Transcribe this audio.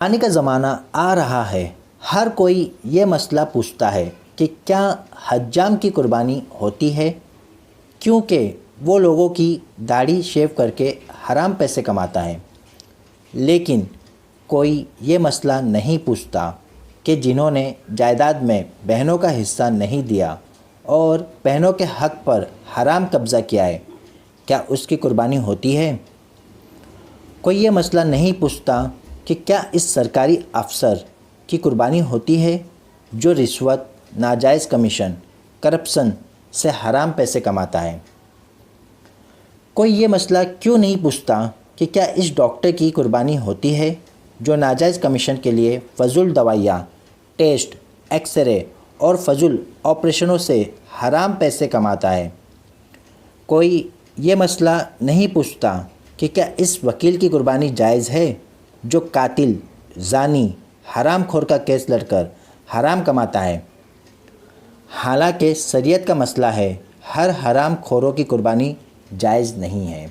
آنے کا زمانہ آ رہا ہے، ہر کوئی یہ مسئلہ پوچھتا ہے کہ کیا حجام کی قربانی ہوتی ہے، کیونکہ وہ لوگوں کی داڑھی شیو کر کے حرام پیسے کماتا ہے، لیکن کوئی یہ مسئلہ نہیں پوچھتا کہ جنہوں نے جائیداد میں بہنوں کا حصہ نہیں دیا اور بہنوں کے حق پر حرام قبضہ کیا ہے، کیا اس کی قربانی ہوتی ہے؟ کوئی یہ مسئلہ نہیں پوچھتا کہ کیا اس سرکاری افسر کی قربانی ہوتی ہے جو رشوت، ناجائز کمیشن، کرپشن سے حرام پیسے کماتا ہے؟ کوئی یہ مسئلہ کیوں نہیں پوچھتا کہ کیا اس ڈاکٹر کی قربانی ہوتی ہے جو ناجائز کمیشن کے لیے فضول دوائیاں، ٹیسٹ، ایکس رے اور فضول آپریشنوں سے حرام پیسے کماتا ہے؟ کوئی یہ مسئلہ نہیں پوچھتا کہ کیا اس وکیل کی قربانی جائز ہے جو قاتل، زانی، حرام خور کا کیس لڑ کر حرام کماتا ہے؟ حالانکہ شریعت کا مسئلہ ہے، ہر حرام خوروں کی قربانی جائز نہیں ہے۔